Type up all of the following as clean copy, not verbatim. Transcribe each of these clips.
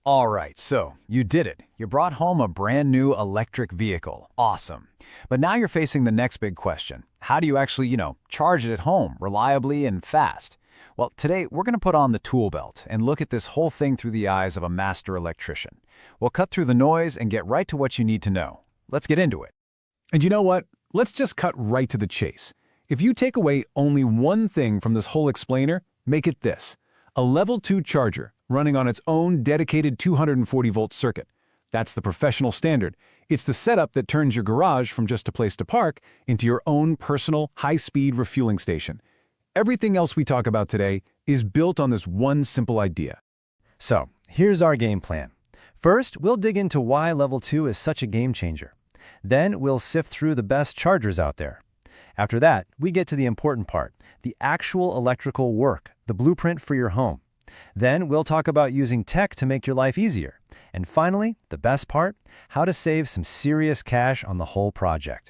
All right, so you did it. You brought home a brand new electric vehicle. Awesome. But now you're facing the next big question. How do you actually, charge it at home reliably and fast? Well, today we're going to put on the tool belt and look at this whole thing through the eyes of a master electrician. We'll cut through the noise and get right to what you need to know. Let's get into it. And you know what? Let's just cut right to the chase. If you take away only one thing from this whole explainer, make it this: a level 2 charger running on its own dedicated 240-volt circuit. That's the professional standard. It's the setup that turns your garage from just a place to park into your own personal high-speed refueling station. Everything else we talk about today is built on this one simple idea. So, here's our game plan. First, we'll dig into why Level 2 is such a game changer. Then, we'll sift through the best chargers out there. After that, we get to the important part, the actual electrical work, the blueprint for your home. Then, we'll talk about using tech to make your life easier. And finally, the best part, how to save some serious cash on the whole project.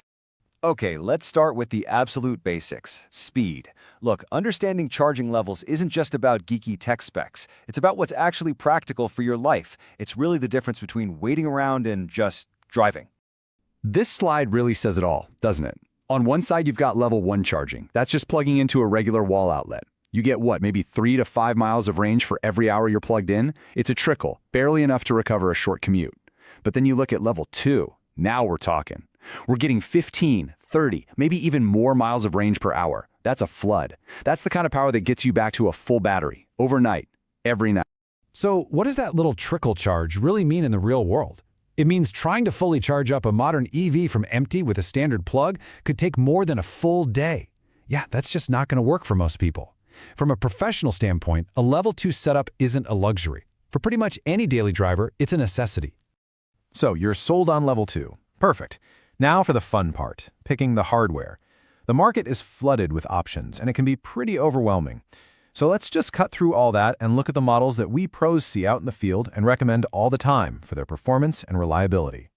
Okay, let's start with the absolute basics, speed. Look, understanding charging levels isn't just about geeky tech specs. It's about what's actually practical for your life. It's really the difference between waiting around and just driving. This slide really says it all, doesn't it? On one side, you've got level 1 charging. That's just plugging into a regular wall outlet. You get what, maybe 3 to 5 miles of range for every hour you're plugged in? It's a trickle, barely enough to recover a short commute. But then you look at level 2. Now we're talking. We're getting 15, 30, maybe even more miles of range per hour. That's a flood. That's the kind of power that gets you back to a full battery, overnight, every night. So what does that little trickle charge really mean in the real world? It means trying to fully charge up a modern EV from empty with a standard plug could take more than a full day. Yeah, that's just not going to work for most people. From a professional standpoint, a level 2 setup isn't a luxury. For pretty much any daily driver, it's a necessity. So you're sold on level 2. Perfect. Now for the fun part, picking the hardware. The market is flooded with options, and it can be pretty overwhelming. So let's just cut through all that and look at the models that we pros see out in the field and recommend all the time for their performance and reliability.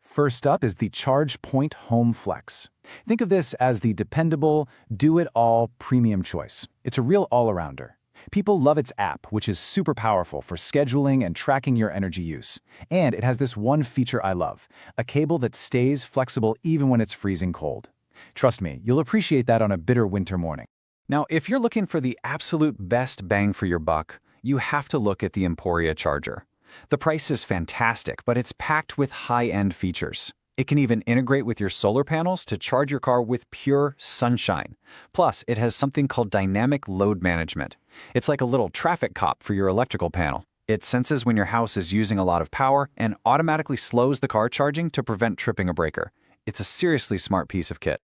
First up is the ChargePoint Home Flex. Think of this as the dependable, do-it-all premium choice. It's a real all-arounder. People love its app, which is super powerful for scheduling and tracking your energy use. And it has this one feature I love, a cable that stays flexible even when it's freezing cold. Trust me, you'll appreciate that on a bitter winter morning. Now, if you're looking for the absolute best bang for your buck, you have to look at the Emporia charger. The price is fantastic, but it's packed with high-end features. It can even integrate with your solar panels to charge your car with pure sunshine. Plus, it has something called dynamic load management. It's like a little traffic cop for your electrical panel. It senses when your house is using a lot of power and automatically slows the car charging to prevent tripping a breaker. It's a seriously smart piece of kit.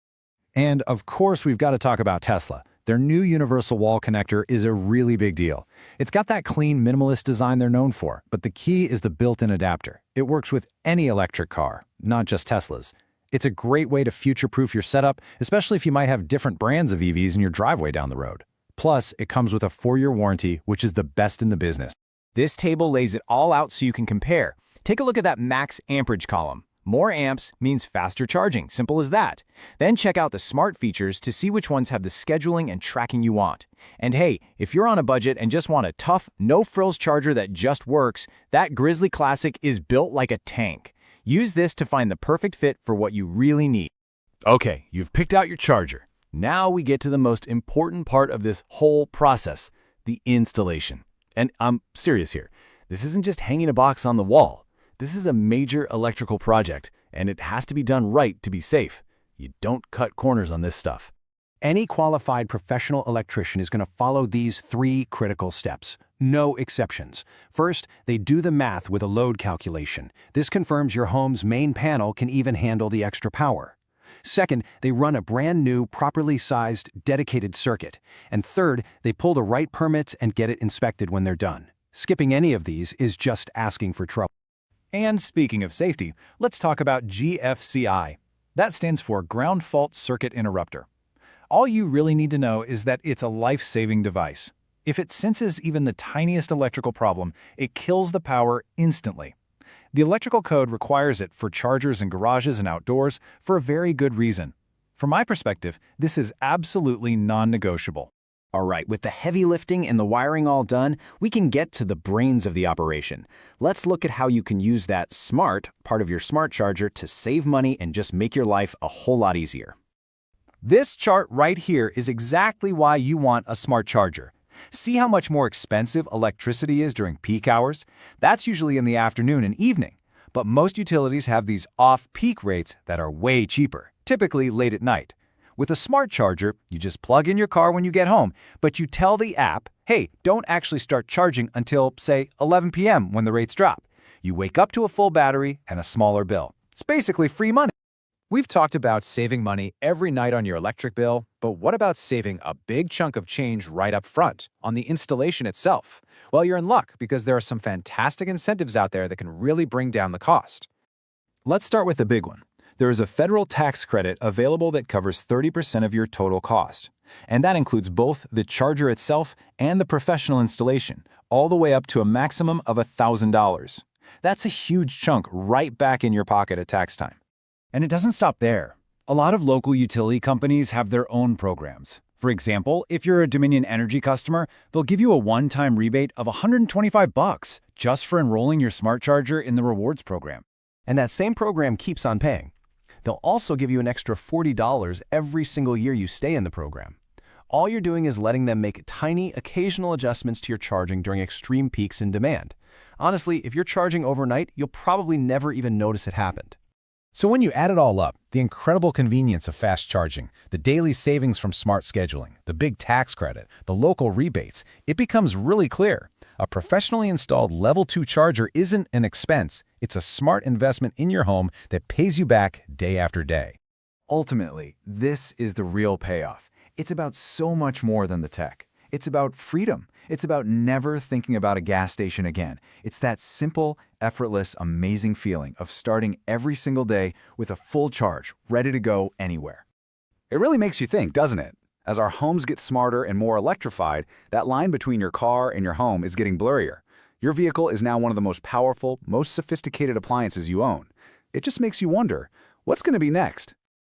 And of course, we've got to talk about Tesla. Their new universal wall connector is a really big deal. It's got that clean, minimalist design they're known for, but the key is the built-in adapter. It works with any electric car, not just Teslas. It's a great way to future-proof your setup, especially if you might have different brands of EVs in your driveway down the road. Plus, it comes with a 4-year warranty, which is the best in the business. This table lays it all out so you can compare. Take a look at that max amperage column. More amps means faster charging, simple as that. Then check out the smart features to see which ones have the scheduling and tracking you want. And hey, if you're on a budget and just want a tough, no-frills charger that just works, that Grizzl-E Classic is built like a tank. Use this to find the perfect fit for what you really need. Okay, you've picked out your charger. Now we get to the most important part of this whole process, the installation. And I'm serious here. This isn't just hanging a box on the wall. This is a major electrical project, and it has to be done right to be safe. You don't cut corners on this stuff. Any qualified professional electrician is going to follow these 3 critical steps. No exceptions. First, they do the math with a load calculation. This confirms your home's main panel can even handle the extra power. Second, they run a brand new, properly sized, dedicated circuit. And third, they pull the right permits and get it inspected when they're done. Skipping any of these is just asking for trouble. And speaking of safety, let's talk about GFCI. That stands for Ground Fault Circuit Interrupter. All you really need to know is that it's a life-saving device. If it senses even the tiniest electrical problem, it kills the power instantly. The electrical code requires it for chargers in garages and outdoors for a very good reason. From my perspective, this is absolutely non-negotiable. All right, with the heavy lifting and the wiring all done, we can get to the brains of the operation. Let's look at how you can use that smart part of your smart charger to save money and just make your life a whole lot easier. This chart right here is exactly why you want a smart charger. See how much more expensive electricity is during peak hours? That's usually in the afternoon and evening. But most utilities have these off-peak rates that are way cheaper, typically late at night. With a smart charger, you just plug in your car when you get home, but you tell the app, hey, don't actually start charging until, say, 11 p.m. when the rates drop. You wake up to a full battery and a smaller bill. It's basically free money. We've talked about saving money every night on your electric bill, but what about saving a big chunk of change right up front, on the installation itself? Well, you're in luck because there are some fantastic incentives out there that can really bring down the cost. Let's start with the big one. There is a federal tax credit available that covers 30% of your total cost. And that includes both the charger itself and the professional installation, all the way up to a maximum of $1,000. That's a huge chunk right back in your pocket at tax time. And it doesn't stop there. A lot of local utility companies have their own programs. For example, if you're a Dominion Energy customer, they'll give you a one-time rebate of $125 just for enrolling your smart charger in the rewards program. And that same program keeps on paying. They'll also give you an extra $40 every single year you stay in the program. All you're doing is letting them make tiny, occasional adjustments to your charging during extreme peaks in demand. Honestly, if you're charging overnight, you'll probably never even notice it happened. So when you add it all up, the incredible convenience of fast charging, the daily savings from smart scheduling, the big tax credit, the local rebates, it becomes really clear. A professionally installed Level 2 charger isn't an expense, it's a smart investment in your home that pays you back day after day. Ultimately, this is the real payoff. It's about so much more than the tech. It's about freedom. It's about never thinking about a gas station again. It's that simple, effortless, amazing feeling of starting every single day with a full charge, ready to go anywhere. It really makes you think, doesn't it? As our homes get smarter and more electrified, that line between your car and your home is getting blurrier. Your vehicle is now one of the most powerful, most sophisticated appliances you own. It just makes you wonder, what's going to be next?